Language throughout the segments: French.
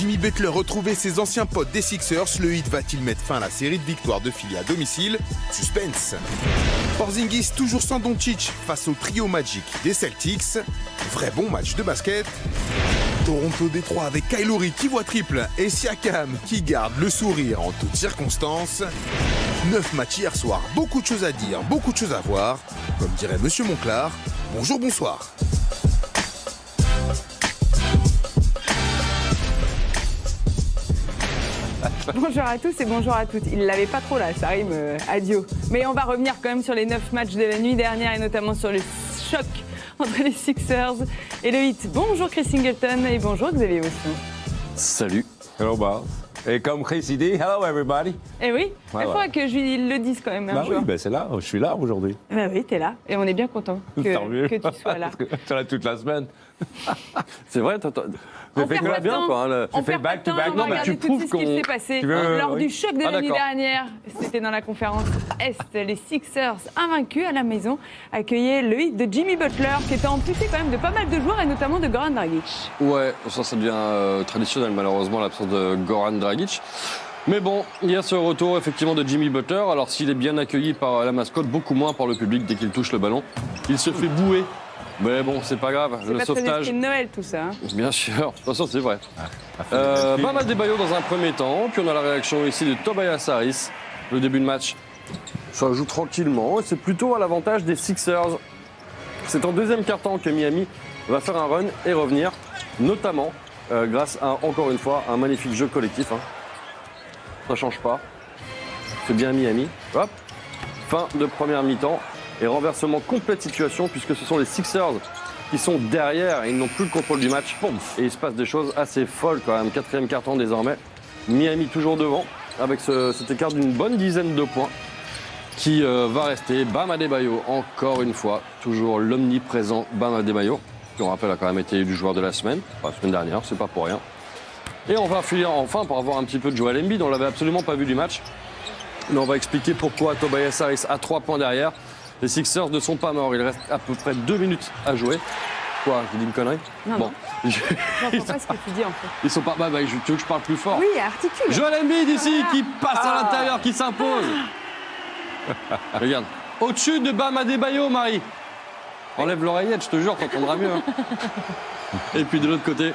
Jimmy Butler retrouver ses anciens potes des Sixers, le Heat va-t-il mettre fin à la série de victoires de Philly à domicile? Suspense. Porzingis toujours sans Doncic face au trio Magic des Celtics. Vrai bon match de basket. Toronto-Détroit avec Kyle Lowry qui voit triple et Siakam qui garde le sourire en toutes circonstances. 9 matchs hier soir, beaucoup de choses à dire, beaucoup de choses à voir. Comme dirait Monsieur Monclar, bonjour, bonsoir. Bonjour à tous et bonjour à toutes. Il l'avait pas trop là, ça rime adieu. Mais on va revenir quand même sur les 9 matchs de la nuit dernière et notamment sur le choc entre les Sixers et le Heat. Bonjour Chris Singleton et bonjour Xavier Mousson. Salut. Hello Bars. Et comme Chris il dit, hello everybody. Eh oui, il faudra que je lui le dise quand même un jour. Oui, c'est là, je suis là aujourd'hui. Bah oui, t'es là et on est bien content que tu sois là. Tu es là toute la semaine. C'est vrai, On fait perd bien quoi. Hein, on fait back to back. On va regarder tout de suite ce qui s'est passé lors du choc de la nuit dernière. C'était dans la conférence Est. Les Sixers, invaincus à la maison, accueillaient le Heat de Jimmy Butler, qui était amputé quand même de pas mal de joueurs et notamment de Goran Dragic. Ouais, ça devient traditionnel malheureusement l'absence de Goran Dragic. Mais bon, il y a ce retour effectivement de Jimmy Butler. Alors s'il est bien accueilli par la mascotte, beaucoup moins par le public dès qu'il touche le ballon. Il se fait bouer. Mais bon, c'est pas grave, le sauvetage. C'est de Noël tout ça. Hein. Bien sûr, de toute façon c'est vrai. Bam Adebayo dans un premier temps, puis on a la réaction ici de Tobias Harris. Le début de match, ça joue tranquillement et c'est plutôt à l'avantage des Sixers. C'est en deuxième quart-temps que Miami va faire un run et revenir, notamment grâce à, encore une fois, un magnifique jeu collectif. Hein. Ça change pas. C'est bien Miami. Hop. Fin de première mi-temps. Et renversement complet de situation puisque ce sont les Sixers qui sont derrière et ils n'ont plus le contrôle du match. Et il se passe des choses assez folles quand même. Quatrième quart-temps désormais. Miami toujours devant avec cet écart d'une bonne dizaine de points qui va rester. Bam Adebayo encore une fois. Toujours l'omniprésent Bam Adebayo qui on rappelle a quand même été élu joueur de la semaine. Enfin, la semaine dernière, c'est pas pour rien. Et on va finir enfin pour avoir un petit peu de Joel Embiid. On l'avait absolument pas vu du match. Mais on va expliquer pourquoi Tobias Harris a 3 points derrière. Les Sixers ne sont pas morts, il reste à peu près 2 minutes à jouer. Quoi, j'ai dit une connerie? Non, bon. J'entends pas ce que tu dis en fait. Ils sont pas... tu veux que je parle plus fort? Oui, articule. Joel Embiid ici, qui passe à l'intérieur, qui s'impose. Regarde, au-dessus de Bam Adebayo, Marie. Enlève l'oreillette, je te jure, t'entendras mieux. Hein. Et puis de l'autre côté,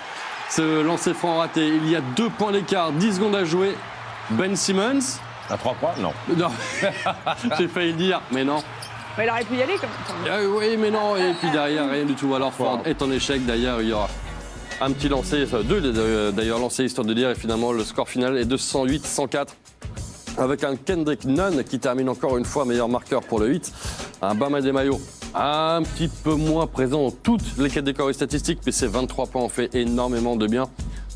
ce lancer franc raté, il y a 2 points d'écart, 10 secondes à jouer. Ben Simmons... À 3 points? Non. Non, j'ai failli dire, mais non. Mais il aurait pu y aller comme ça. Oui, mais non. Et puis derrière, rien du tout. Alors Ford est en échec. D'ailleurs, il y aura un petit lancer, 2 d'ailleurs lancés, histoire de dire. Et finalement, le score final est de 108-104. Avec un Kendrick Nunn qui termine encore une fois meilleur marqueur pour le Heat. Un Bam Adebayo un petit peu moins présent dans toutes les catégories statistiques. Mais ces 23 points ont fait énormément de bien.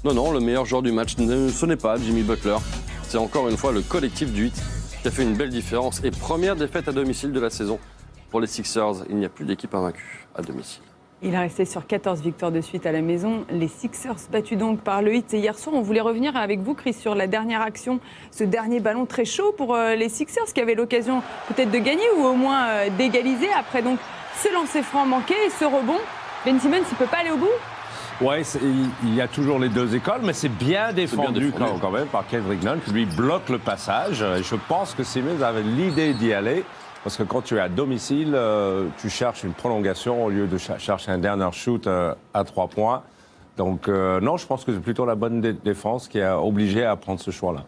Non, le meilleur joueur du match, ce n'est pas Jimmy Butler. C'est encore une fois le collectif du Heat qui a fait une belle différence. Et première défaite à domicile de la saison pour les Sixers. Il n'y a plus d'équipe invaincue à domicile. Il est resté sur 14 victoires de suite à la maison. Les Sixers battus donc par le Heat. Et hier soir, on voulait revenir avec vous, Chris, sur la dernière action. Ce dernier ballon très chaud pour les Sixers qui avaient l'occasion peut-être de gagner ou au moins d'égaliser. Après donc ce lancer franc manqué et ce rebond. Ben Simmons, il ne peut pas aller au bout? Oui, il y a toujours les deux écoles, mais c'est bien défendu quand même par Kendrick Nunn qui lui bloque le passage. Et je pense que Simmons avait l'idée d'y aller parce que quand tu es à domicile, tu cherches une prolongation au lieu de chercher un dernier shoot à 3 points. Donc non, je pense que c'est plutôt la bonne défense qui a obligé à prendre ce choix-là.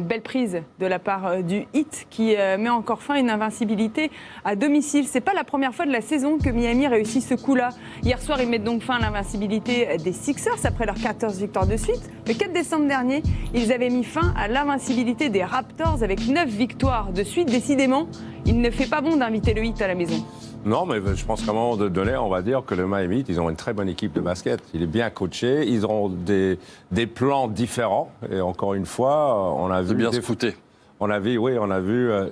Belle prise de la part du Heat qui met encore fin à une invincibilité à domicile. C'est pas la première fois de la saison que Miami réussit ce coup-là. Hier soir, ils mettent donc fin à l'invincibilité des Sixers après leurs 14 victoires de suite. Le 4 décembre dernier, ils avaient mis fin à l'invincibilité des Raptors avec 9 victoires de suite. Décidément, il ne fait pas bon d'inviter le Heat à la maison. Non, mais je pense qu'à un moment donné, on va dire que le Miami Heat, ils ont une très bonne équipe de basket. Il est bien coaché, ils ont des plans différents. Et encore une fois, on a vu... C'est bien scouté. On a vu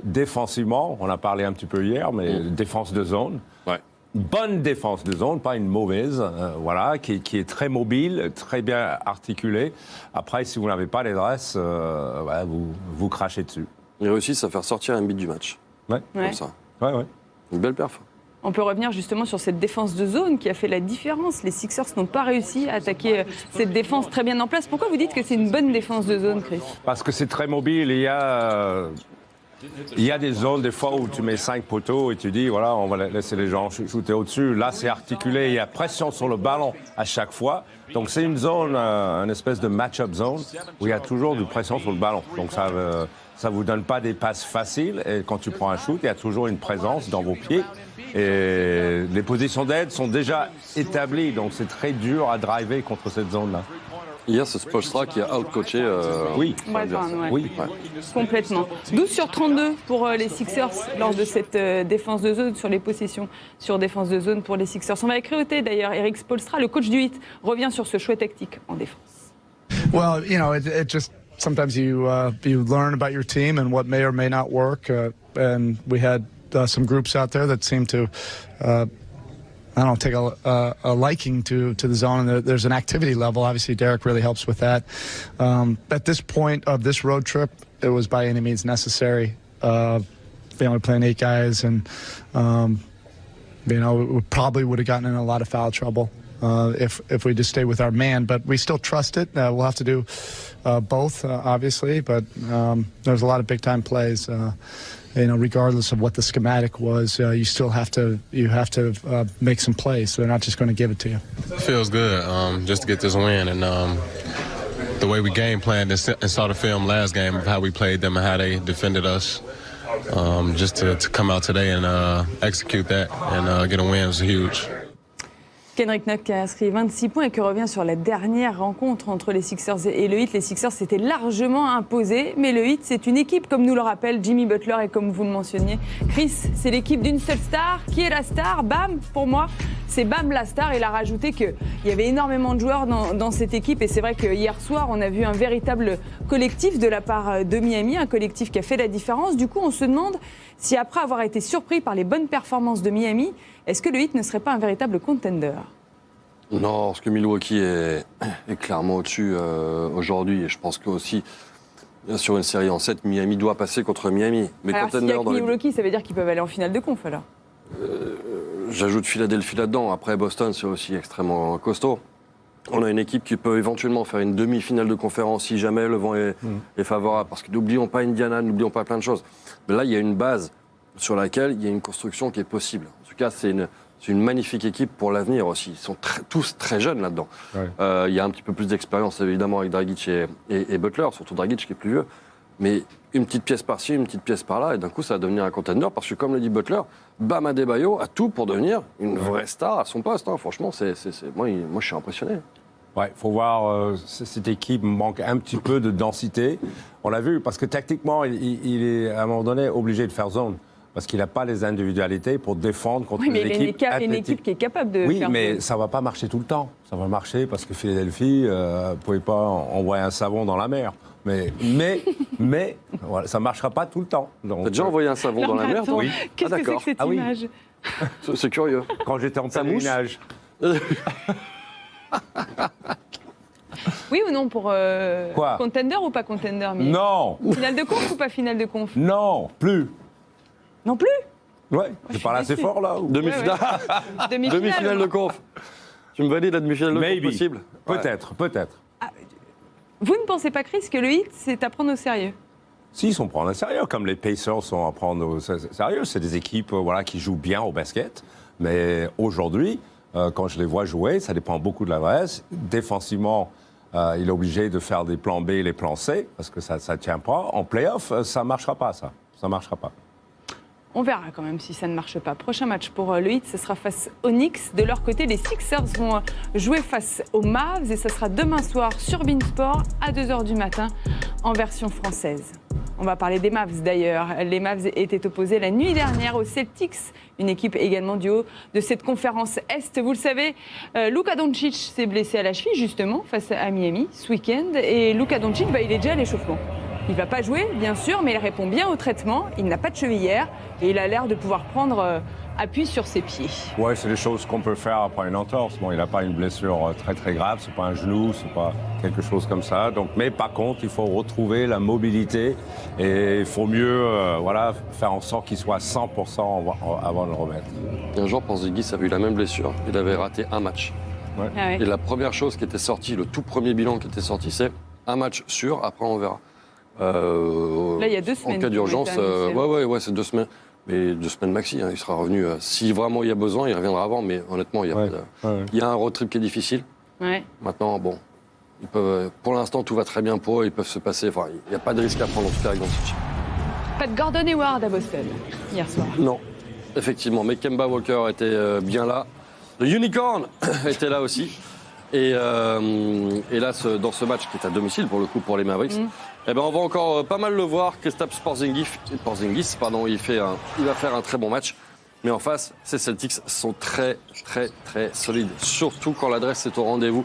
défensivement, on a parlé un petit peu hier, mais défense de zone. Ouais. Bonne défense de zone, pas une mauvaise, voilà, qui est très mobile, très bien articulée. Après, si vous n'avez pas les dresses, vous crachez dessus. Ils réussissent à faire sortir Embiid du match. Ouais. Comme ça. Ouais. Une belle perf. On peut revenir justement sur cette défense de zone qui a fait la différence. Les Sixers n'ont pas réussi à attaquer cette défense très bien en place. Pourquoi vous dites que c'est une bonne défense de zone, Chris? Parce que c'est très mobile. Il y a des zones, des fois, où tu mets 5 poteaux et tu dis, voilà, on va laisser les gens shooter au-dessus. Là, c'est articulé. Il y a pression sur le ballon à chaque fois. Donc, c'est une zone, une espèce de match-up zone où il y a toujours de pression sur le ballon. Donc, ça vous donne pas des passes faciles. Et quand tu prends un shoot, il y a toujours une présence dans vos pieds. Et les positions d'aide sont déjà établies. Donc, c'est très dur à driver contre cette zone-là. Hier, c'est Spoelstra qui a out-coaché. Oui. Oui. Complètement. 12 sur 32 pour les Sixers lors de cette défense de zone sur les possessions sur défense de zone pour les Sixers. On va écouter d'ailleurs Eric Spoelstra, le coach du Heat, revient sur ce choix tactique en défense. Well, it just sometimes you learn about your team and what may or may not work. And we had some groups out there that seem to take a liking to the zone, and there's an activity level. Obviously, Derek really helps with that. At this point of this road trip, it was by any means necessary. We're playing 8 guys, and we probably would have gotten in a lot of foul trouble if we just stay with our man. But we still trust it. We'll have to do both, obviously. But there's a lot of big-time plays. Regardless of what the schematic was, you still have to make some plays. So they're not just going to give it to you. It feels good just to get this win, and the way we game planned and saw the film last game of how we played them and how they defended us. Just to come out today and execute that and get a win was huge. Kendrick Nunn qui a inscrit 26 points et qui revient sur la dernière rencontre entre les Sixers et le Heat. Les Sixers s'étaient largement imposés, mais le Heat, c'est une équipe, comme nous le rappelle Jimmy Butler et comme vous le mentionniez. Chris, c'est l'équipe d'une seule star. Qui est la star? Bam, pour moi, c'est Bam la star. Il a rajouté qu'il y avait énormément de joueurs dans cette équipe. Et c'est vrai que hier soir, on a vu un véritable collectif de la part de Miami, un collectif qui a fait la différence. Du coup, on se demande si après avoir été surpris par les bonnes performances de Miami, est-ce que le Heat ne serait pas un véritable contender? Non, parce que Milwaukee est clairement au-dessus aujourd'hui. Et je pense que aussi, sur une série en 7, Miami doit passer contre Miami. Mais alors, s'il y a que Milwaukee, ça veut dire qu'ils peuvent aller en finale de conf, alors j'ajoute Philadelphie là-dedans. Après, Boston, c'est aussi extrêmement costaud. On a une équipe qui peut éventuellement faire une demi-finale de conférence si jamais le vent est favorable. Parce que n'oublions pas Indiana, n'oublions pas plein de choses. Mais là, il y a une base sur laquelle il y a une construction qui est possible. En tout cas, c'est une magnifique équipe pour l'avenir aussi. Ils sont tous très jeunes là-dedans. Ouais. Il y a un petit peu plus d'expérience, évidemment, avec Dragic et Butler, surtout Dragic qui est plus vieux. Mais une petite pièce par-ci, une petite pièce par-là, et d'un coup, ça va devenir un contender. Parce que, comme le dit Butler, Bam Adebayo a tout pour devenir une vraie star à son poste. Hein. Franchement, moi, je suis impressionné. Ouais, il faut voir, cette équipe manque un petit peu de densité. On l'a vu, parce que tactiquement, il est à un moment donné obligé de faire zone. Parce qu'il n'a pas les individualités pour défendre contre une équipe athlétique. Une équipe qui est capable de faire... Oui, mais ça ne va pas marcher tout le temps. Ça va marcher parce que Philadelphie ne pouvait pas envoyer un savon dans la mer. Mais voilà, ça ne marchera pas tout le temps. T'as déjà envoyé un savon dans la mer, toi? Oui. Qu'est-ce que c'est que cette image? C'est curieux. Quand j'étais en pèlerinage. Oui ou non pour contender ou pas contender? Non. Finale de conf ou pas finale de conf? Non, plus. Non plus? Ouais, je parle assez fort là. Ou... Demi-finale. Demi-finale de conf. Tu me valides la demi-finale de conf possible? Peut-être. Ah, vous ne pensez pas, Chris, que le Heat, c'est à prendre au sérieux? Si, ils sont à prendre au sérieux, comme les Pacers sont à prendre au sérieux. C'est des équipes qui jouent bien au basket. Mais aujourd'hui, quand je les vois jouer, ça dépend beaucoup de l'adresse. Défensivement, il est obligé de faire des plans B et les plans C, parce que ça ne tient pas. En play-off, ça ne marchera pas, ça. Ça ne marchera pas. On verra quand même si ça ne marche pas. Prochain match pour le Heat, ce sera face aux Knicks. De leur côté, les Sixers vont jouer face aux Mavs et ce sera demain soir sur Beansport à 2h du matin en version française. On va parler des Mavs d'ailleurs. Les Mavs étaient opposés la nuit dernière aux Celtics, une équipe également du haut de cette conférence Est. Vous le savez, Luka Doncic s'est blessé à la cheville justement face à Miami ce week-end. Et Luka Doncic, il est déjà à l'échauffement. Il ne va pas jouer, bien sûr, mais il répond bien au traitement. Il n'a pas de chevillère et il a l'air de pouvoir prendre appuie sur ses pieds. Ouais, c'est des choses qu'on peut faire après une entorse. Bon, il n'a pas une blessure très très grave, c'est pas un genou, c'est pas quelque chose comme ça. Donc, mais par contre, il faut retrouver la mobilité et il faut mieux faire en sorte qu'il soit 100% avant de le remettre. Un jour, Porzingis a eu la même blessure. Il avait raté un match. Ouais. Ah ouais. Et la première chose qui était sortie, le tout premier bilan qui était sorti, c'est un match sûr, après on verra. Là, il y a 2 semaines. En cas d'urgence, ouais, c'est 2 semaines. Mais 2 semaines maxi, hein, il sera revenu. Si vraiment il y a besoin, il reviendra avant. Mais honnêtement, il y a un road trip qui est difficile. Ouais. Maintenant, bon, pour l'instant, tout va très bien pour eux. Ils peuvent se passer. Enfin, il n'y a pas de risque à prendre en tout cas avec Doncic. Pas de Gordon Hayward à Boston hier soir. Non, effectivement. Mais Kemba Walker était bien là. Le Unicorn était là aussi. Et là, dans ce match qui est à domicile pour le coup pour les Mavericks, on va encore pas mal le voir. Kristaps Porzingis, il va faire un très bon match. Mais en face, ces Celtics sont très, très, très solides. Surtout quand l'adresse est au rendez-vous.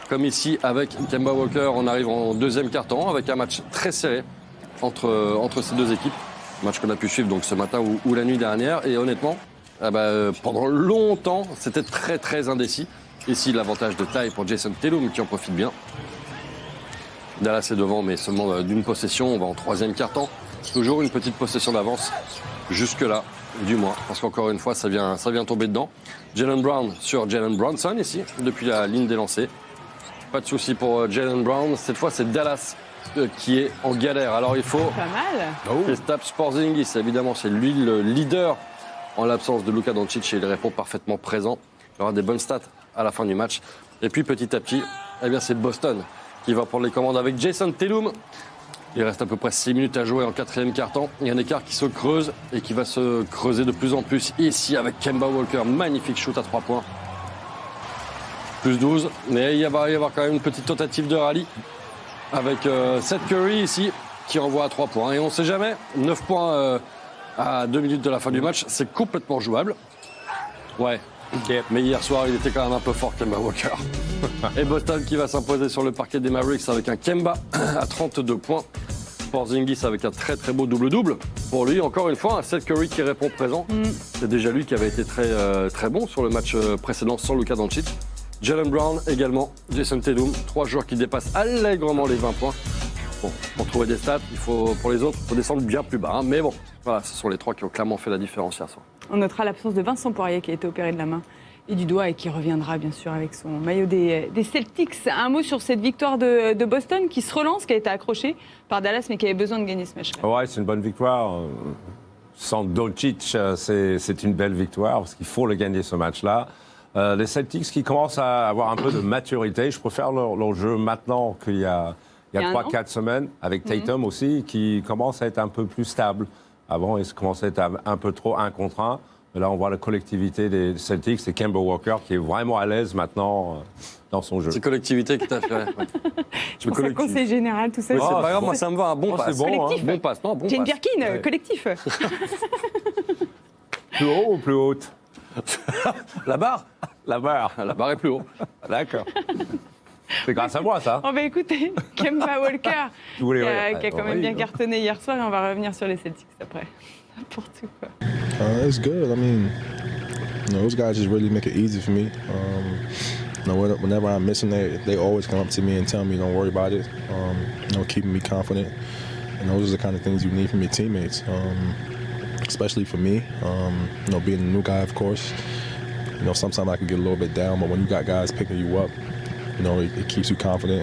Comme ici, avec Kemba Walker, on arrive en deuxième quart-temps avec un match très serré entre ces deux équipes. Un match qu'on a pu suivre donc ce matin ou la nuit dernière. Et honnêtement, pendant longtemps, c'était très, très indécis. Ici, l'avantage de taille pour Jason Tatum qui en profite bien. Dallas est devant, mais seulement d'une possession. On va en troisième quart-temps. Toujours une petite possession d'avance. Jusque-là, du moins. Parce qu'encore une fois, ça vient tomber dedans. Jaylen Brown sur Jalen Brunson ici, depuis la ligne des lancers. Pas de souci pour Jaylen Brown. Cette fois, c'est Dallas qui est en galère. Alors, il faut... Pas mal. Kristaps Porzingis, évidemment, c'est lui le leader en l'absence de Luka Doncic et il répond parfaitement présent. Il aura des bonnes stats à la fin du match. Et puis petit à petit, c'est Boston qui va prendre les commandes avec Jason Tatum. Il reste à peu près 6 minutes à jouer en quatrième quart-temps. Il y a un écart qui se creuse et qui va se creuser de plus en plus ici avec Kemba Walker. Magnifique shoot à 3 points. Plus 12. Mais il va y avoir quand même une petite tentative de rallye avec Seth Curry ici qui envoie à 3 points. Et on ne sait jamais, 9 points à 2 minutes de la fin du match, c'est complètement jouable. Ouais. Mais hier soir, il était quand même un peu fort, Kemba Walker. Et Boston qui va s'imposer sur le parquet des Mavericks avec un Kemba à 32 points. Porzingis avec un très très beau double-double. Pour lui, encore une fois, un Seth Curry qui répond présent. C'est déjà lui qui avait été très, très bon sur le match précédent sans Luka Doncic. Jaylen Brown également, Jason Tatum, 3 joueurs qui dépassent allègrement les 20 points. Bon, pour trouver des stats, pour les autres, il faut descendre bien plus bas. Hein. Mais bon, voilà, ce sont les 3 qui ont clairement fait la différence hier soir. On notera l'absence de Vincent Poirier qui a été opéré de la main et du doigt et qui reviendra bien sûr avec son maillot des Celtics. Un mot sur cette victoire de Boston qui se relance, qui a été accrochée par Dallas mais qui avait besoin de gagner ce match. Ouais, c'est une bonne victoire. Sans Doncic, c'est une belle victoire parce qu'il faut le gagner ce match-là. Les Celtics qui commencent à avoir un peu de maturité. Je préfère leur jeu maintenant qu'il y a 3-4 semaines, avec Tatum aussi, qui commence à être un peu plus stable. Avant, il commençait à être un peu trop 1 contre 1. Mais là, on voit la collectivité des Celtics. C'est Kemba Walker qui est vraiment à l'aise maintenant dans son jeu. C'est collectivité qui t'a fait. Ouais. Je pense à conseil général, tout ça. Oui, c'est pas grave, moi ça me va, un bon pass. C'est bon, collectif. Bon pass, non, bon Jane pass. Birkin, collectif. Plus haut ou plus haute? La barre La barre. La barre est plus haut. D'accord. C'est grâce à moi, ça. On va écouter Kemba Walker, qui a quand même bien Oui. cartonné hier soir, et on va revenir sur les Celtics après. N'importe quoi. It's good. I mean, those guys just really make it easy for me. Whenever I'm missing, they always come up to me and tell me, "Don't worry about it." Keeping me confident. And those are the kind of things you need from your teammates, especially for me. Being a new guy, of course. Sometimes I can get a little bit down, but when you got guys picking you up, it keeps you confident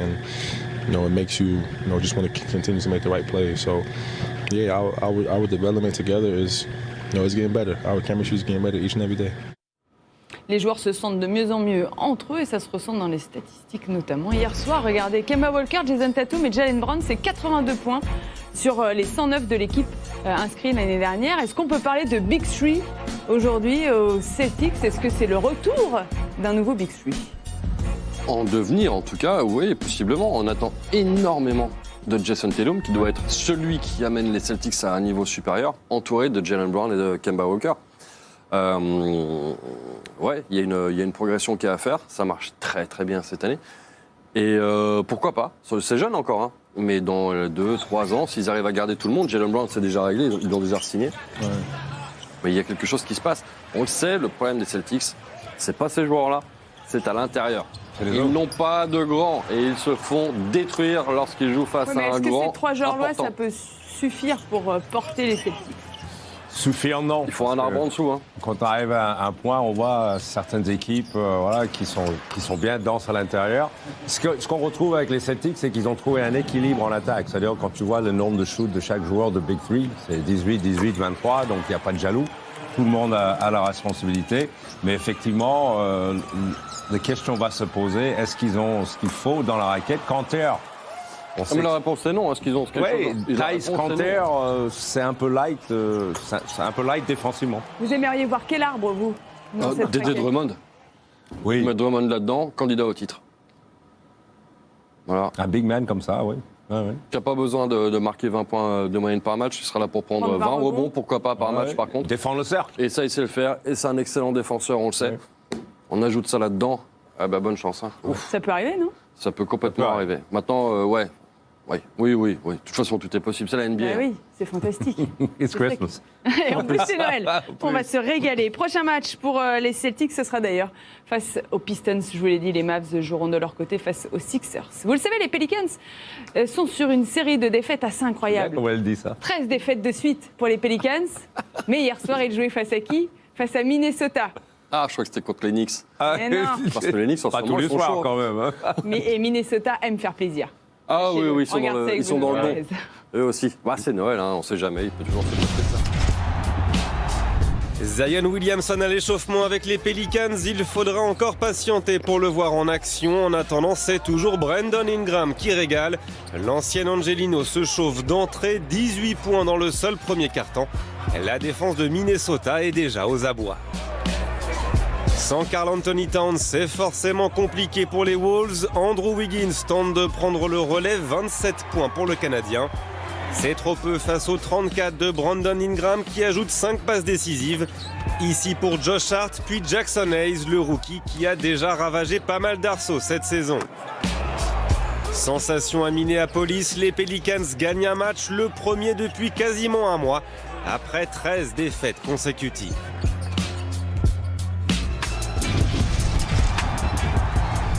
and it makes you just want to continue to make the right plays. So yeah, our development together is it's getting better. Our chemistry is getting better each and every day. Les joueurs se sentent de mieux en mieux entre eux et ça se ressent dans les statistiques notamment. Hier soir, regardez, Kemba Walker, Jason Tatum et Jaylen Brown, c'est 82 points sur les 109 de l'équipe inscrite l'année dernière. Est-ce qu'on peut parler de Big Three aujourd'hui aux Celtics? Est-ce que c'est le retour d'un nouveau Big Three? En devenir, en tout cas, oui, possiblement. On attend énormément de Jason Tatum, qui doit être celui qui amène les Celtics à un niveau supérieur, entouré de Jaylen Brown et de Kemba Walker. Ouais, il y a une progression qui est à faire. Ça marche très très bien cette année. Et pourquoi pas? C'est jeune encore, hein. Mais dans 2-3 ans, s'ils arrivent à garder tout le monde, Jaylen Brown c'est déjà réglé, ils l'ont déjà signé. Right. Mais il y a quelque chose qui se passe. On le sait, le problème des Celtics, c'est pas ces joueurs-là, c'est à l'intérieur. Ils n'ont pas de grands et ils se font détruire lorsqu'ils jouent face à un grand. Est-ce que ces 3 joueurs-là, important. ça peut suffire pour porter les Celtics? Suffire, non. Il faut un arbre en dessous. Hein. Quand on arrive à un point, on voit certaines équipes voilà, qui sont bien denses à l'intérieur. Ce qu'on retrouve avec les Celtics, c'est qu'ils ont trouvé un équilibre en attaque. C'est-à-dire quand tu vois le nombre de shoots de chaque joueur de Big Three, c'est 18, 18, 23, donc il n'y a pas de jaloux. Tout le monde a la responsabilité. Mais effectivement, la question va se poser, est-ce qu'ils ont ce qu'il faut dans la raquette? Kanter, mais la réponse est non. Est-ce qu'ils ont quelque chose? Thijs Kanter, c'est un peu light, c'est un peu light défensivement. Vous aimeriez voir quel arbre, vous dans cette Dédé raquette? Drummond. Oui. Mettre Drummond là-dedans, candidat au titre. Voilà. Un big man comme ça, oui. Ouais, ouais. Qui n'a pas besoin de marquer 20 points de moyenne par match. Il sera là pour prendre 20 rebonds, pourquoi pas par match par contre. Défendre le cercle. Et ça, il sait le faire. Et c'est un excellent défenseur, on le sait. Ouais. On ajoute ça là-dedans. Ah bah bonne chance. Hein. Ouf. Ça peut arriver, non? Ça peut complètement arriver. Maintenant, ouais. Oui. De toute façon, tout est possible. C'est la NBA. Bah oui, c'est fantastique. It's Christmas. Et en plus, c'est Noël. On va se régaler. Prochain match pour les Celtics, ce sera d'ailleurs face aux Pistons. Je vous l'ai dit, les Mavs joueront de leur côté face aux Sixers. Vous le savez, les Pelicans sont sur une série de défaites assez incroyable. Comment elle dit ça? 13 défaites de suite pour les Pelicans. Mais hier soir, ils jouaient face à qui? Face à Minnesota. Ah, je crois que c'était contre les Knicks. Mais non. Parce que les Knicks, en ce Pas moment, tous les ils sont soirs chauds. quand même. Hein. Et Minnesota aime faire plaisir. Ah oui, ils sont dans le bon. bon. Eux aussi. Bah, c'est Noël, hein, on sait jamais. Il peut toujours se passer ça. Zion Williamson à l'échauffement avec les Pelicans. Il faudra encore patienter pour le voir en action. En attendant, c'est toujours Brandon Ingram qui régale. L'ancien Angelino se chauffe d'entrée. 18 points dans le seul premier quart-temps. La défense de Minnesota est déjà aux abois. Sans Karl Anthony Towns, c'est forcément compliqué pour les Wolves. Andrew Wiggins tente de prendre le relais, 27 points pour le Canadien. C'est trop peu face aux 34 de Brandon Ingram qui ajoute 5 passes décisives. Ici pour Josh Hart, puis Jackson Hayes, le rookie qui a déjà ravagé pas mal d'arceaux cette saison. Sensation à Minneapolis, les Pelicans gagnent un match, le premier depuis quasiment un mois, après 13 défaites consécutives.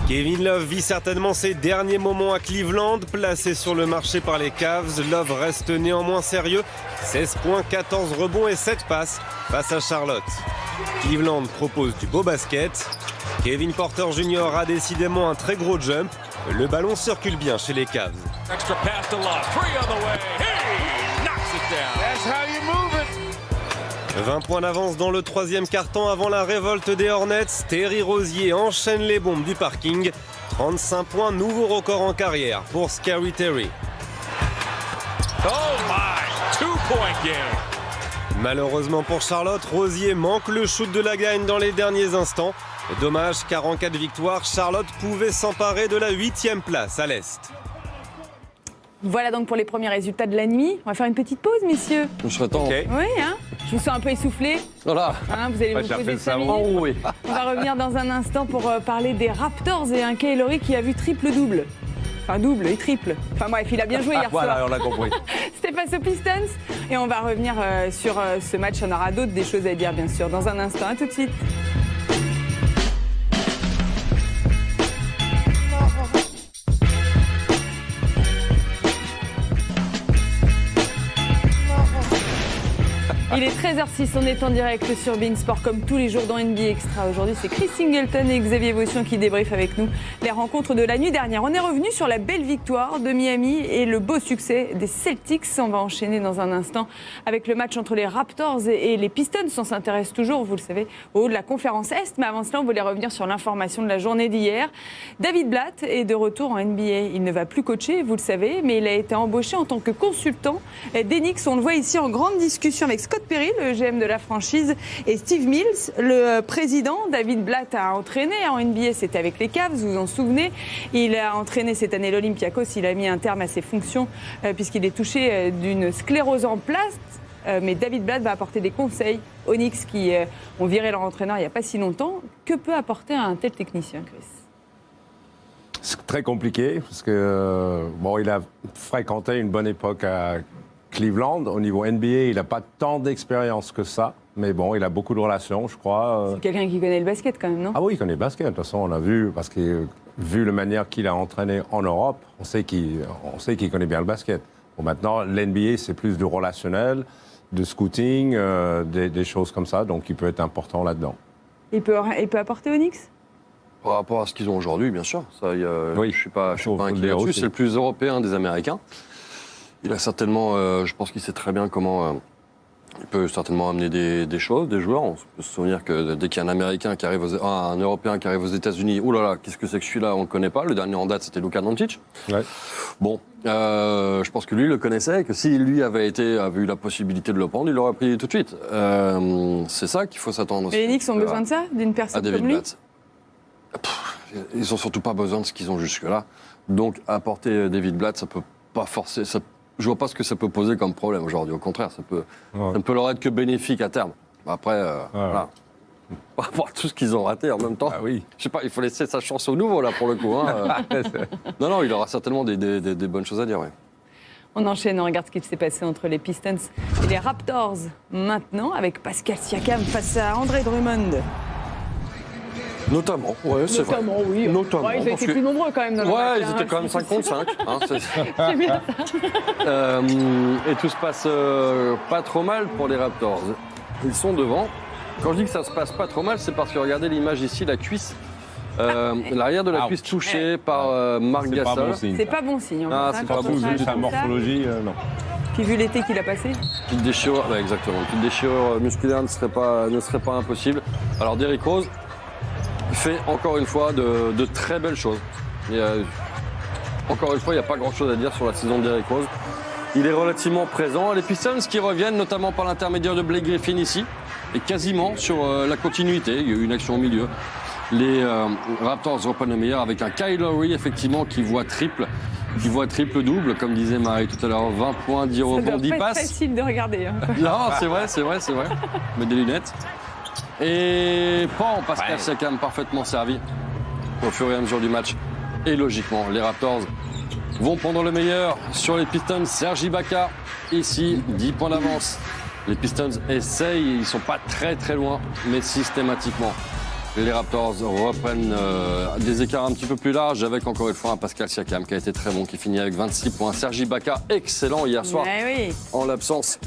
Kevin Love vit certainement ses derniers moments à Cleveland. Placé sur le marché par les Cavs, Love reste néanmoins sérieux. 16 points, 14 rebonds et 7 passes face à Charlotte. Cleveland propose du beau basket. Kevin Porter Jr. a décidément un très gros jump. Le ballon circule bien chez les Cavs. Extra pass to Love. 3 on the way. Hey! Knocks it down. That's how you move it. 20 points d'avance dans le troisième quart-temps avant la révolte des Hornets. Terry Rozier enchaîne les bombes du parking. 35 points, nouveau record en carrière pour Scary Terry. Oh my! 2-point game. Malheureusement pour Charlotte, Rozier manque le shoot de la gagne dans les derniers instants. Dommage car en cas de victoire, Charlotte pouvait s'emparer de la 8e place à l'Est. Voilà donc pour les premiers résultats de la nuit. On va faire une petite pause, messieurs. Je serais temps. Ok. Oui, hein? Je vous sens un peu essoufflé. Voilà. Hein, vous allez Va vous chercher poser le 5 savon. minutes. Oh oui. On va revenir dans un instant pour parler des Raptors et un Kyle Lowry qui a vu triple-double. Enfin, double et triple. Enfin bref, il a bien joué hier Voilà, soir. on l'a compris. C'était face aux Pistons. Et on va revenir sur ce match. On aura d'autres, des choses à dire, bien sûr, dans un instant. À tout de suite. Il est 13h06, on est en direct sur Beansport comme tous les jours dans NBA Extra. Aujourd'hui, c'est Chris Singleton et Xavier Vaution qui débriefent avec nous les rencontres de la nuit dernière. On est revenu sur la belle victoire de Miami et le beau succès des Celtics. On va enchaîner dans un instant avec le match entre les Raptors et les Pistons. On s'intéresse toujours, vous le savez, au haut de la conférence Est. Mais avant cela, on voulait revenir sur l'information de la journée d'hier. David Blatt est de retour en NBA. Il ne va plus coacher, vous le savez, mais il a été embauché en tant que consultant d'Enix. On le voit ici en grande discussion avec Scott Perry, le GM de la franchise, et Steve Mills, le président. David Blatt a entraîné en NBA, c'était avec les Cavs, vous vous en souvenez. Il a entraîné cette année l'Olympiakos, il a mis un terme à ses fonctions puisqu'il est touché d'une sclérose en plaques. Mais David Blatt va apporter des conseils aux Knicks qui ont viré leur entraîneur il n'y a pas si longtemps. Que peut apporter un tel technicien, Chris ? C'est très compliqué parce que bon, il a fréquenté une bonne époque à Cleveland. Au niveau NBA, il n'a pas tant d'expérience que ça. Mais bon, il a beaucoup de relations, je crois. C'est quelqu'un qui connaît le basket quand même, non? Ah oui, il connaît le basket. De toute façon, on a vu, parce que vu la manière qu'il a entraîné en Europe, on sait qu'il connaît bien le basket. Bon, maintenant, l'NBA, c'est plus du relationnel, de scouting, des choses comme ça, donc il peut être important là-dedans. Il peut apporter au Knicks? Par rapport à ce qu'ils ont aujourd'hui, bien sûr. Ça, Oui, je suis pas inquiet là-dessus. C'est le plus européen des Américains. Il a certainement, je pense qu'il sait très bien comment. Il peut certainement amener des choses, des joueurs. On peut se souvenir que dès qu'il y a un Américain qui arrive, un Européen qui arrive aux États-Unis, oh là là, qu'est-ce que c'est que celui-là, on le connaît pas. Le dernier en date, c'était Luka Doncic. Ouais. Bon, je pense que lui le connaissait, et que si lui avait eu la possibilité de le prendre, il l'aurait pris tout de suite. C'est ça qu'il faut s'attendre aussi. Et les Knicks ont besoin de ça, d'une personne David comme lui? Blatt. Ils ont surtout pas besoin de ce qu'ils ont jusque-là. Donc, apporter David Blatt, ça peut pas forcer. Je vois pas ce que ça peut poser comme problème aujourd'hui. Au contraire, ça ne peut leur être que bénéfique à terme. Après, voilà. Par rapport à tout ce qu'ils ont raté en même temps. Ah oui. Je sais pas, il faut laisser sa chance au nouveau, là, pour le coup. Hein. Non, il aura certainement des bonnes choses à dire, oui. On enchaîne, on regarde ce qui s'est passé entre les Pistons et les Raptors. Maintenant, avec Pascal Siakam face à André Drummond. Notamment, ouais, c'est vrai. Notamment, oui. Notamment, Ouais, ils étaient plus nombreux quand même. Dans le match, ils étaient quand même 5 contre 5. Hein, C'est bien ça. et tout se passe pas trop mal pour les Raptors. Ils sont devant. Quand je dis que ça se passe pas trop mal, c'est parce que regardez l'image ici, la cuisse. L'arrière de la cuisse touchée par Marc Gasol. C'est pas bon signe. C'est pas bon signe. Vu sa morphologie, non. Puis vu l'été qu'il a passé. Petite déchirure, exactement. Une petite déchirure musculaire ne serait pas impossible. Alors Derrick Rose fait encore une fois de très belles choses. Encore une fois, il n'y a pas grand-chose à dire sur la saison de Derrick Rose. Il est relativement présent. Les Pistons qui reviennent, notamment par l'intermédiaire de Blake Griffin ici, et quasiment sur la continuité. Il y a eu une action au milieu. Les Raptors reprennent le meilleur avec un Kyle Lowry, effectivement, qui voit triple-double, comme disait Marie tout à l'heure. 20 points, 10 rebonds, 10 passes. C'est facile de regarder. Hein. Non, c'est vrai. Mets des lunettes. Et Pascal Siakam parfaitement servi au fur et à mesure du match. Et logiquement, les Raptors vont prendre le meilleur sur les Pistons. Serge Ibaka, ici, 10 points d'avance. Les Pistons essayent, ils sont pas très très loin, mais systématiquement, les Raptors reprennent des écarts un petit peu plus larges avec encore une fois un Pascal Siakam qui a été très bon, qui finit avec 26 points. Serge Ibaka, excellent hier soir, en l'absence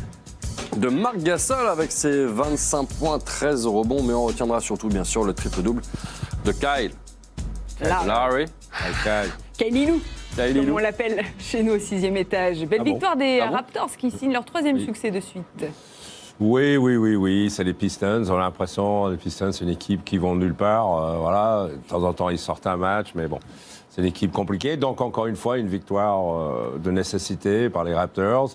de Marc Gasol avec ses 25 points, 13 rebonds, mais on retiendra surtout bien sûr le triple-double de Kyle Lowry. Kyle Lilou, comme on l'appelle chez nous au 6e étage. Belle victoire des Raptors qui signent leur 3e succès de suite. Oui, c'est les Pistons. On a l'impression, les Pistons, c'est une équipe qui vont nulle part. Voilà, de temps en temps, ils sortent un match, mais bon, c'est une équipe compliquée. Donc, encore une fois, une victoire de nécessité par les Raptors.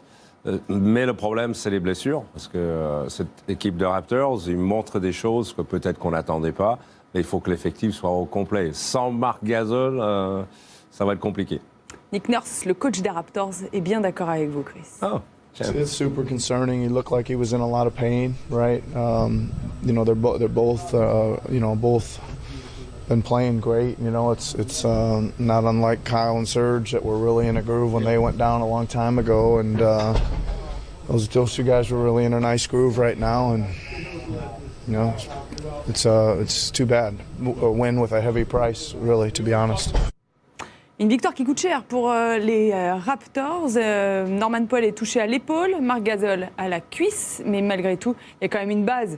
Mais le problème, c'est les blessures, parce que cette équipe de Raptors, ils montrent des choses que peut-être qu'on n'attendait pas, mais il faut que l'effectif soit au complet. Sans Marc Gasol, ça va être compliqué. Nick Nurse, le coach des Raptors, est bien d'accord avec vous, Chris. Oh. It's super concerning. He looked like he was in a lot of pain, right? They're both both been playing great. It's not unlike Kyle and Serge that were really in a groove when they went down a long time ago, and those two guys were really in a nice groove right now, and it's too bad. A win with a heavy price, really, to be honest. Une victoire qui coûte cher pour les Raptors. Norman Powell est touché à l'épaule, Marc Gasol à la cuisse, mais malgré tout, il y a quand même une base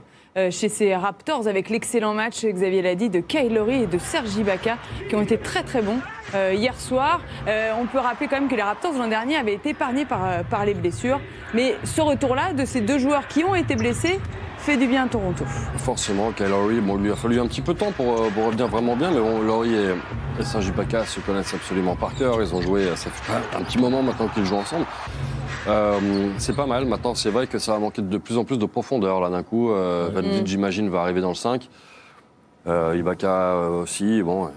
chez ces Raptors avec l'excellent match, Xavier l'a dit, de Kyle Lowry et de Serge Ibaka qui ont été très très bons hier soir. On peut rappeler quand même que les Raptors l'an dernier avaient été épargnés par les blessures, mais ce retour-là de ces deux joueurs qui ont été blessés fait du bien à Toronto. Forcément, Kyle Lowry, il lui a fallu un petit peu de temps pour revenir vraiment bien, mais bon, Lowry et Serge Ibaka se connaissent absolument par cœur. Ils ont joué, ça fait un petit moment maintenant qu'ils jouent ensemble. C'est pas mal. Maintenant, c'est vrai que ça va manquer de plus en plus de profondeur là d'un coup. Van Vliet, j'imagine, va arriver dans le 5. Ibaka aussi. Bon,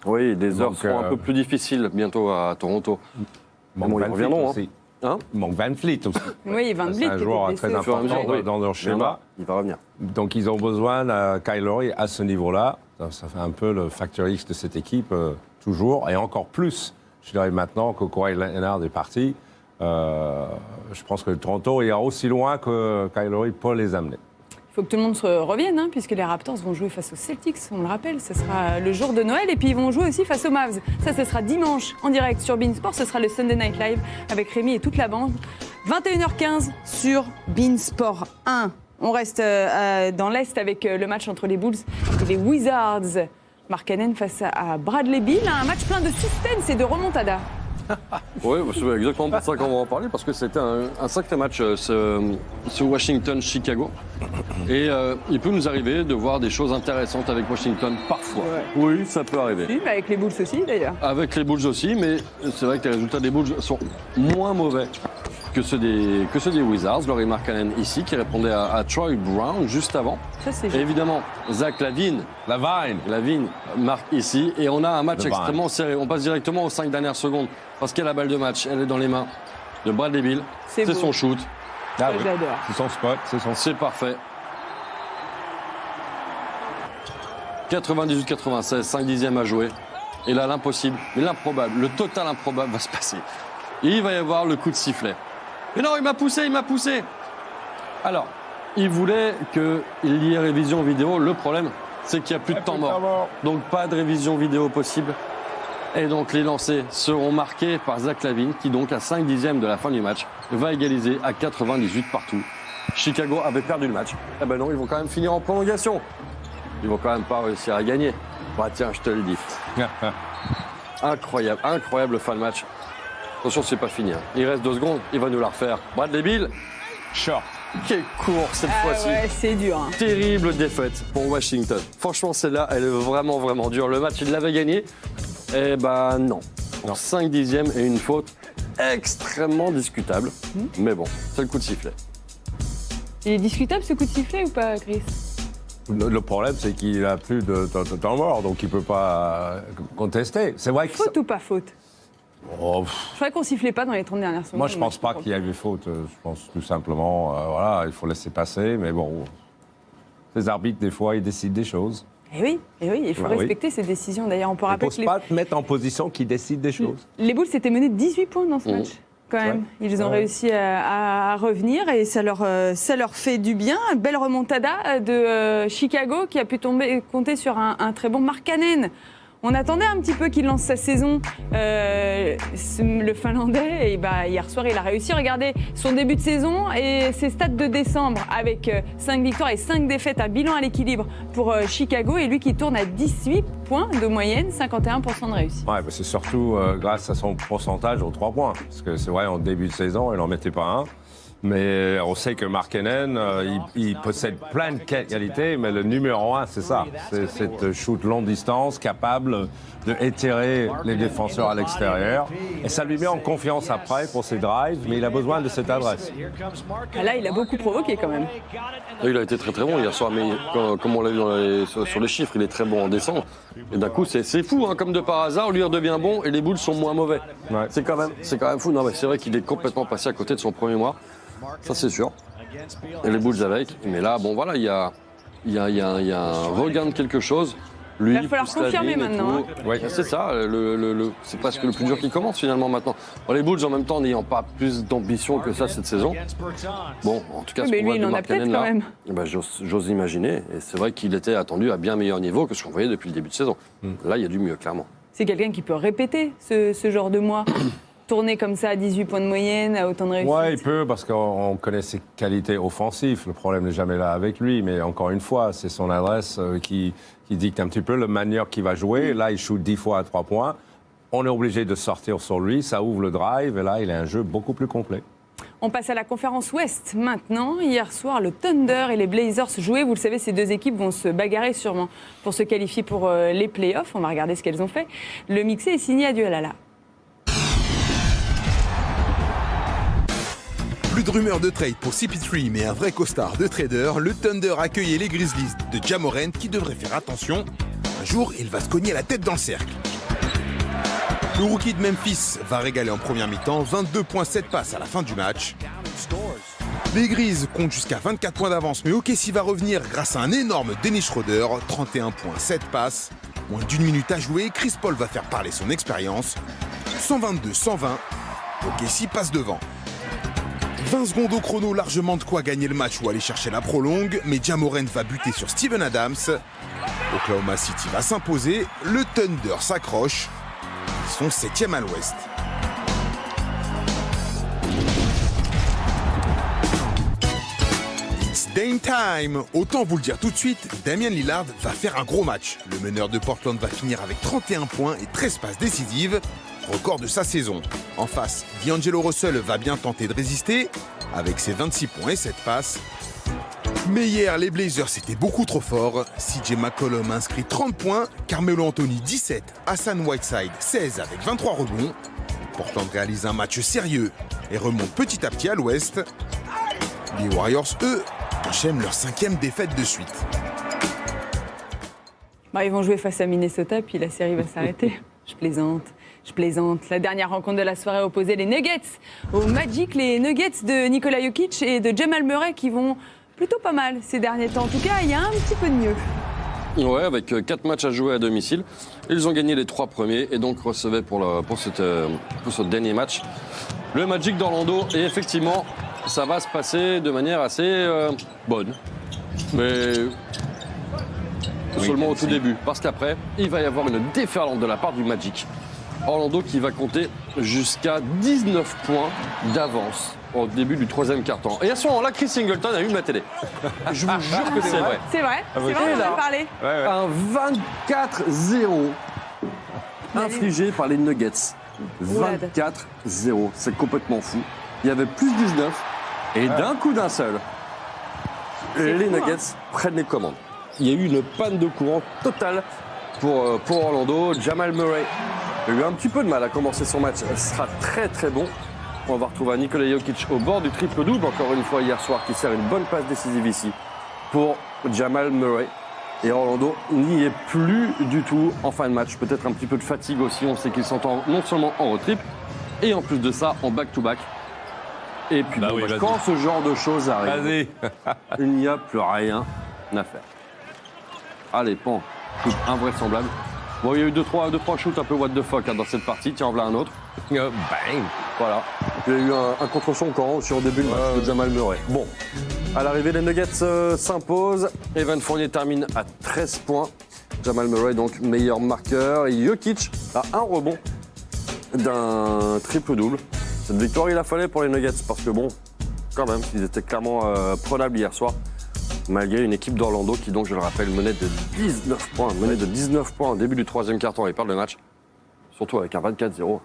oui, des heures seront un peu plus difficiles bientôt à Toronto. Bon, ils reviendront. Il manque Van Vliet aussi. Oui, Van Vliet. C'est un joueur très important dans leur schéma. Il va revenir. Donc ils ont besoin de Kyle Lowry à ce niveau-là. Ça fait un peu le facteur X de cette équipe, toujours. Et encore plus, je dirais maintenant que Kawhi Leonard est parti. Je pense que Toronto ira aussi loin que Kylori peut les amener. Il faut que tout le monde se revienne, hein, puisque les Raptors vont jouer face aux Celtics, on le rappelle. Ce sera le jour de Noël et puis ils vont jouer aussi face aux Mavs. Ça, ce sera dimanche en direct sur beIN Sport. Ce sera le Sunday Night Live avec Rémi et toute la bande. 21h15 sur beIN Sport 1. On reste dans l'Est avec le match entre les Bulls et les Wizards. Markkanen face à Bradley Beal. Un match plein de suspense et de remontada. Oui, c'est exactement pour ça qu'on va en parler, parce que c'était un sacré match, ce Washington-Chicago. Et il peut nous arriver de voir des choses intéressantes avec Washington parfois. Ouais. Oui, ça peut arriver. Oui, avec les Bulls aussi, d'ailleurs. Avec les Bulls aussi, mais c'est vrai que les résultats des Bulls sont moins mauvais que ceux des Wizards. Lauri Markkanen ici, qui répondait à Troy Brown juste avant. Ça, c'est et évidemment, Zach Lavine marque ici. Et on a un match extrêmement serré. On passe directement aux 5 dernières secondes, parce qu'il y a la balle de match. Elle est dans les mains de Bradley Beal. C'est son shoot. Ah oui. C'est son spot. C'est parfait. 98-96, 5/10 à jouer. Et là, l'impossible, mais l'improbable, le total improbable va se passer. Et il va y avoir le coup de sifflet. Mais non, il m'a poussé. Alors, il voulait qu'il y ait révision vidéo. Le problème, c'est qu'il n'y a plus de temps mort. Donc, pas de révision vidéo possible. Et donc, les lancers seront marqués par Zach Lavine, qui donc, à 5/10 de la fin du match, va égaliser à 98 partout. Chicago avait perdu le match. Eh ben non, ils vont quand même finir en prolongation. Ils vont quand même pas réussir à gagner. Bah tiens, je te le dis. Incroyable fin de match. Attention, c'est pas fini. Hein. Il reste 2 secondes, il va nous la refaire. Bradley Beal, short. Quelle course cette fois-ci. Ouais, c'est dur. Hein. Terrible défaite pour Washington. Franchement, celle-là, elle est vraiment dure. Le match, il l'avait gagné. Eh ben non. 5/10 et une faute extrêmement discutable. Mais bon, c'est le coup de sifflet. Il est discutable ce coup de sifflet ou pas, Chris ? Le problème, c'est qu'il n'a plus de temps mort, donc il ne peut pas contester. C'est vrai que faute ou pas faute ? Je croyais qu'on ne sifflait pas dans les 30 dernières secondes. Moi, je ne pense pas qu'il y ait eu faute. Je pense tout simplement, voilà, il faut laisser passer. Mais bon, les arbitres, des fois, ils décident des choses. Eh oui, il faut respecter ces décisions. D'ailleurs, on peut rappeler que... Il ne faut pas te mettre en position qu'ils décident des choses. Les Bulls s'étaient menés de 18 points dans ce match. Quand même, ils ont réussi à revenir et ça leur fait du bien. Belle remontada de Chicago qui a pu compter sur un très bon Markkanen. On attendait un petit peu qu'il lance sa saison, le Finlandais, et hier soir il a réussi. Regardez son début de saison et ses stats de décembre avec 5 victoires et 5 défaites, un bilan à l'équilibre pour Chicago, et lui qui tourne à 18 points de moyenne, 51% de réussite. Ouais, c'est surtout grâce à son pourcentage aux 3 points, parce que c'est vrai, en début de saison, il n'en mettait pas un. Mais on sait que Markkanen, il possède plein de qualités, mais le numéro 1, c'est ça. C'est cette shoot longue distance, capable de étirer les défenseurs à l'extérieur. Et ça lui met en confiance après pour ses drives, mais il a besoin de cette adresse. Là, il a beaucoup provoqué quand même. Il a été très bon hier soir, mais comme on l'a vu sur les chiffres, il est très bon en descente. Et d'un coup, c'est fou, hein, comme de par hasard, lui redevient bon et les Bulls sont moins mauvais. Ouais. C'est quand même fou. Non, mais c'est vrai qu'il est complètement passé à côté de son premier mois. Ça, c'est sûr. Et les Bulls avec. Mais là, bon, voilà, il y a un regain de quelque chose. Lui, il va falloir confirmer maintenant. Hein. Ouais, c'est ça. C'est presque le plus dur qui commence finalement maintenant. Bon, les Bulls, en même temps, n'ayant pas plus d'ambition que ça cette saison. Bon, en tout cas, mais lui, il en a peut-être quand même. J'ose imaginer. Et c'est vrai qu'il était attendu à bien meilleur niveau que ce qu'on voyait depuis le début de saison. Là, il y a du mieux, clairement. C'est quelqu'un qui peut répéter ce genre de mois. Tourner comme ça à 18 points de moyenne, à autant de réussite. Oui, il peut, parce qu'on connaît ses qualités offensives. Le problème n'est jamais là avec lui, mais encore une fois, c'est son adresse qui dicte un petit peu la manière qu'il va jouer. Là, il shoot 10 fois à 3 points. On est obligé de sortir sur lui, ça ouvre le drive, et là, il a un jeu beaucoup plus complet. On passe à la conférence Ouest maintenant. Hier soir, le Thunder et les Blazers jouaient. Vous le savez, ces deux équipes vont se bagarrer sûrement pour se qualifier pour les playoffs. On va regarder ce qu'elles ont fait. Le mixé est signé à Dualala. Plus de rumeurs de trade pour CP3, mais un vrai costard de trader, le Thunder accueillait les Grizzlies de Ja Morant qui devrait faire attention. Un jour, il va se cogner la tête dans le cercle. Le rookie de Memphis va régaler en première mi-temps, 22,7 passes à la fin du match. Les Grizz comptent jusqu'à 24 points d'avance, mais OKC va revenir grâce à un énorme Dennis Schroeder, 31,7 passes. Moins d'1 minute à jouer, Chris Paul va faire parler son expérience. 122-120. OKC passe devant. 20 secondes au chrono, largement de quoi gagner le match ou aller chercher la prolongue, mais Ja Morant va buter sur Steven Adams. Oklahoma City va s'imposer, le Thunder s'accroche. Ils sont 7e à l'ouest. It's Dame time. Autant vous le dire tout de suite, Damian Lillard va faire un gros match. Le meneur de Portland va finir avec 31 points et 13 passes décisives, record de sa saison. En face, D'Angelo Russell va bien tenter de résister, avec ses 26 points et 7 passes. Mais hier, les Blazers étaient beaucoup trop forts. CJ McCollum inscrit 30 points, Carmelo Anthony 17, Hassan Whiteside 16 avec 23 rebonds. Portland réalise un match sérieux et remonte petit à petit à l'ouest. Les Warriors, eux, enchaînent leur 5e défaite de suite. Ils vont jouer face à Minnesota, puis la série va s'arrêter. Je plaisante. La dernière rencontre de la soirée opposait les Nuggets au Magic. Les Nuggets de Nikola Jokic et de Jamal Murray qui vont plutôt pas mal ces derniers temps. En tout cas, il y a un petit peu de mieux. Ouais, avec 4 matchs à jouer à domicile. Ils ont gagné les 3 premiers et donc recevaient pour ce dernier match le Magic d'Orlando. Et effectivement, ça va se passer de manière assez bonne. Mais seulement au tout début. Parce qu'après, il va y avoir une déferlante de la part du Magic. Orlando qui va compter jusqu'à 19 points d'avance au début du 3e quart-temps. Et à ce moment-là, Chris Singleton a eu ma télé. Je vous jure que c'est vrai. C'est vrai, on en a parlé. Un 24-0 infligé par les Nuggets. 24-0, c'est complètement fou. Il y avait plus 19 et d'un coup d'un seul, les Nuggets prennent les commandes. Il y a eu une panne de courant totale pour Orlando. Jamal Murray a eu un petit peu de mal à commencer son match. Il sera très très bon. On va retrouver Nikola Jokic au bord du triple-double, encore une fois hier soir, qui sert une bonne passe décisive ici pour Jamal Murray. Et Orlando n'y est plus du tout en fin de match. Peut-être un petit peu de fatigue aussi. On sait qu'ils sont non seulement en road trip, et en plus de ça, en back-to-back. Et puis quand ce genre de choses arrive, il n'y a plus rien à faire. Allez, pan, shoot invraisemblable. Bon, il y a eu 2-3 shoots un peu what the fuck dans cette partie. Tiens, en voilà un autre. Bang. Voilà. Il y a eu un contre-son camp sur le début du match de Jamal Murray. Bon, à l'arrivée, les Nuggets s'imposent. Evan Fournier termine à 13 points. Jamal Murray, donc, meilleur marqueur. Et Jokic a un rebond d'un triple-double. Cette victoire, il a fallu pour les Nuggets parce que, bon, quand même, ils étaient clairement prenables hier soir. Malgré une équipe d'Orlando qui, donc, je le rappelle, menait de 19 points au début du 3e quart-temps et perd le match. Surtout avec un 24-0.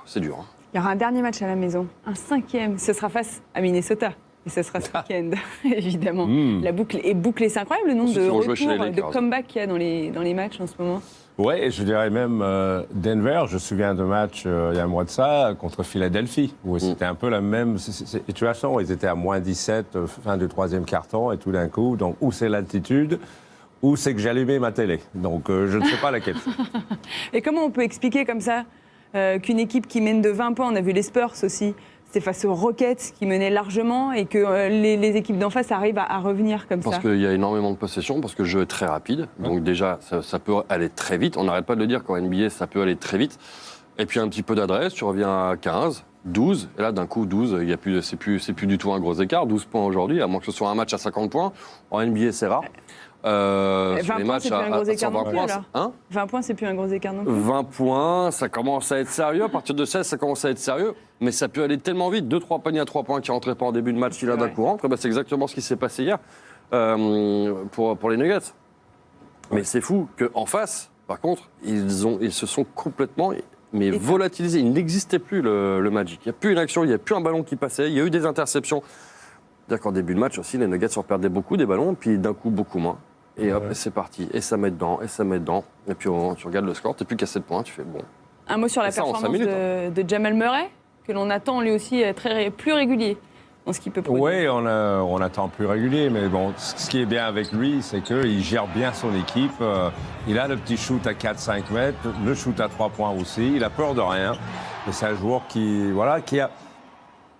C'est dur. Hein. Il y aura un dernier match à la maison, un 5e. Ce sera face à Minnesota. Et ce sera ce week-end, évidemment. La boucle est bouclée. C'est incroyable le nombre de retours, de comeback qu'il y a dans les matchs en ce moment. Oui, et je dirais même Denver. Je me souviens d'un match il y a un mois de ça contre Philadelphie, où c'était un peu la même situation. Ils étaient à moins 17, fin du 3e quart-temps, et tout d'un coup, donc où c'est l'altitude, où c'est que j'ai allumé ma télé. Donc je ne sais pas laquelle. Et comment on peut expliquer comme ça qu'une équipe qui mène de 20 points, on a vu les Spurs aussi, c'était face aux Rockets qui menaient largement et que les équipes d'en face arrivent à revenir comme ça. Parce qu'il y a énormément de possessions, parce que le jeu est très rapide. Donc déjà, ça peut aller très vite. On n'arrête pas de le dire qu'en NBA, ça peut aller très vite. Et puis un petit peu d'adresse, tu reviens à 15, 12. Et là, d'un coup, 12, c'est plus du tout un gros écart. 12 points aujourd'hui, à moins que ce soit un match à 50 points. En NBA, c'est rare. 20 points, c'est plus un gros écart non plus, alors. Hein 20 points, c'est plus un gros écart non plus. 20 points, ça commence à être sérieux. À partir de 16, ça commence à être sérieux. Mais ça peut aller tellement vite. 2-3 paniers à 3 points qui rentraient pas en début de match, il a d'un coup rentre. C'est exactement ce qui s'est passé hier pour les Nuggets. Mais c'est fou qu'en face, par contre, ils se sont complètement volatilisés. Il n'existait plus le Magic. Il n'y a plus une action, il n'y a plus un ballon qui passait. Il y a eu des interceptions. C'est-à-dire qu'en début de match aussi, les Nuggets en perdaient beaucoup des ballons, puis d'un coup beaucoup moins. Et hop, c'est parti. Et ça met dedans, et ça met dedans. Et puis tu regardes le score, t'es plus qu'à 7 points, tu fais bon. Un mot sur la performance de Jamal Murray, que l'on attend lui aussi plus régulier dans ce qu'il peut produire. Oui, on attend plus régulier, mais bon, ce qui est bien avec lui, c'est qu'il gère bien son équipe. Il a le petit shoot à 4-5 mètres, le shoot à 3 points aussi. Il a peur de rien. Et c'est un joueur qui a...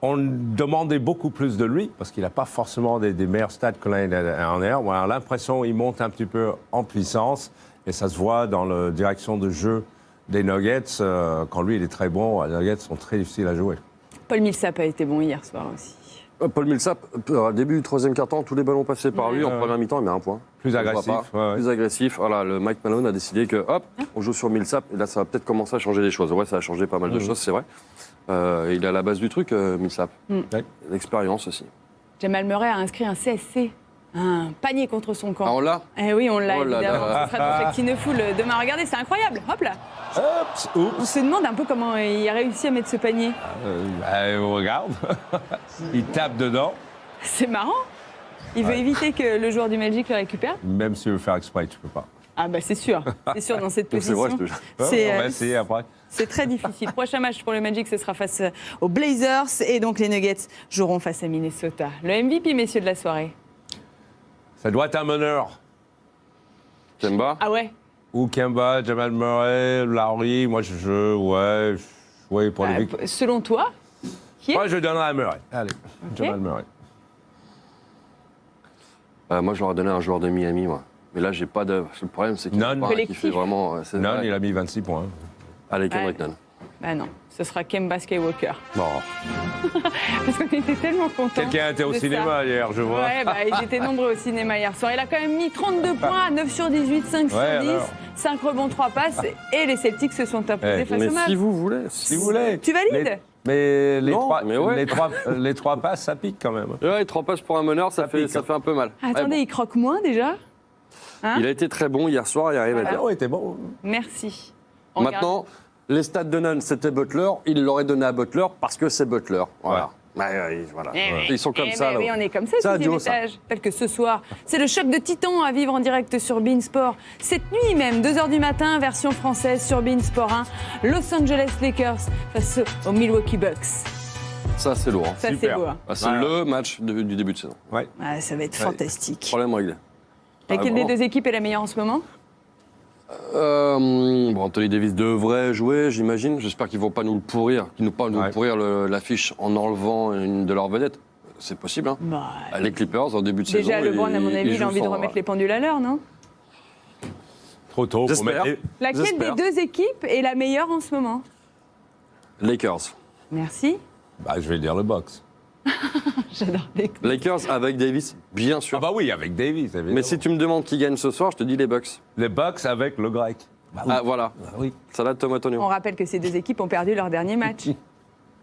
On demandait beaucoup plus de lui, parce qu'il n'a pas forcément des meilleurs stats que l'année dernière. On a l'impression qu'il monte un petit peu en puissance, et ça se voit dans la direction de jeu des Nuggets. Quand lui, il est très bon, les Nuggets sont très difficiles à jouer. Paul Millsap a été bon hier soir aussi. Paul Millsap, début du troisième quart-temps, tous les ballons passés par lui en première mi-temps, il met un point. Plus agressif. Plus agressif. Voilà, le Mike Malone a décidé que, hop, on joue sur Millsap. Et là, ça va peut-être commencer à changer des choses. Ouais, ça a changé pas mal de choses, c'est vrai. Il est à la base du truc, Millsap. L'expérience aussi. Jamal Murray a inscrit un CSC. Un panier contre son camp. Ah, on l'a ? Eh oui, on l'a Oh là évidemment. là. Ce sera dans Check Full demain. Regardez, c'est incroyable. Hop là. On se demande un peu comment il a réussi à mettre ce panier. On regarde. Il tape dedans. C'est marrant. Il veut éviter que le joueur du Magic le récupère. Même si tu veux faire exprès, tu peux pas. Ah bah c'est sûr. C'est sûr dans cette position. C'est vrai, je te jure. On va essayer après. C'est très difficile. Prochain match pour le Magic, ce sera face aux Blazers. Et donc les Nuggets joueront face à Minnesota. Le MVP, messieurs, de la soirée. Ça doit être un meneur. Kemba ? Ah ouais. Ou Kemba, Jamal Murray, Lowry. Moi, ouais, pour les victoires. Selon toi, qui est Moi, je donnerai à Murray. Allez, Jamal Murray. Moi, je leur ai donné un joueur de Miami, moi. Mais là, j'ai pas de. Le problème, c'est qu'il Collectif. fait vraiment. Non, il a mis 26 points. Allez, Kendrick Nunn. Bah non, ce sera Kemba Skywalker. Bon. Parce qu'on était tellement contents. Quelqu'un était au de cinéma ça. hier, je vois. Ouais, bah, ils étaient nombreux au cinéma hier soir. Il a quand même mis 32 points, 9 sur 18, 5 sur 10, 5 rebonds, 3 passes. Et les Celtics se sont imposés face au match. Si vous voulez. Si vous voulez. Tu valides Mais ouais. les trois passes, ça pique quand même. Ouais, 3 passes pour un meneur, ça fait un peu mal. Attendez, il croque moins déjà. Hein, il a été très bon hier soir, il n'y a rien à dire. Il était bon. merci. Maintenant, les stats de Nunn, c'était Butler. Il l'aurait donné à Butler parce que c'est Butler. Voilà. Voilà. Ils sont comme ça. Oui, on est comme ça, C'est au idiot, 6e étage. Tel que ce soir, c'est le choc de Titan à vivre en direct sur Beansport. Cette nuit même, 2h du matin, version française sur Beansport 1. Los Angeles Lakers face aux Milwaukee Bucks. Ça, c'est lourd. Hein. Ça, c'est beau. Hein. C'est le match du début de saison. Ouais. Ah, ça va être fantastique. Problème réglé. Laquelle des deux équipes est la meilleure en ce moment ? Anthony Davis devrait jouer, j'imagine. J'espère qu'ils ne vont pas nous le pourrir, pourrir l'affiche en enlevant une de leurs vedettes. C'est possible. Hein. Les Clippers, en début de saison. Déjà, LeBron, à mon avis, il a envie de remettre les pendules à l'heure, non ? Trop tôt. Laquelle des deux équipes est la meilleure en ce moment ? Lakers. Merci. Je vais dire le box. J'adore les Lakers avec Davis, bien sûr. Ah bah oui, avec Davis, évidemment. Mais si tu me demandes qui gagne ce soir, je te dis les Bucks. Les Bucks avec le grec. Oui. Ah voilà. Oui. Salade tomate oignon. On rappelle que ces deux équipes ont perdu leur dernier match.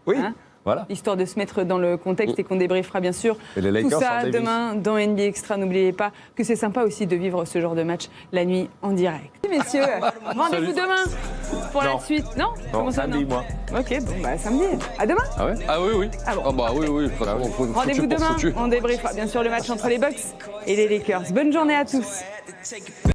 Oui. Hein, voilà. Histoire de se mettre dans le contexte et qu'on débriefera bien sûr et les Lakers tout ça demain dans NBA Extra. N'oubliez pas que c'est sympa aussi de vivre ce genre de match la nuit en direct. Messieurs, rendez-vous demain pour la suite. Non, comment ça, samedi, non moi. Ok, bon, samedi. À demain. Ah ouais. Ah oui. Ah bon. Oui. Rendez-vous demain. On débriefera bien sûr le match entre les Bucks et les Lakers. Bonne journée à tous.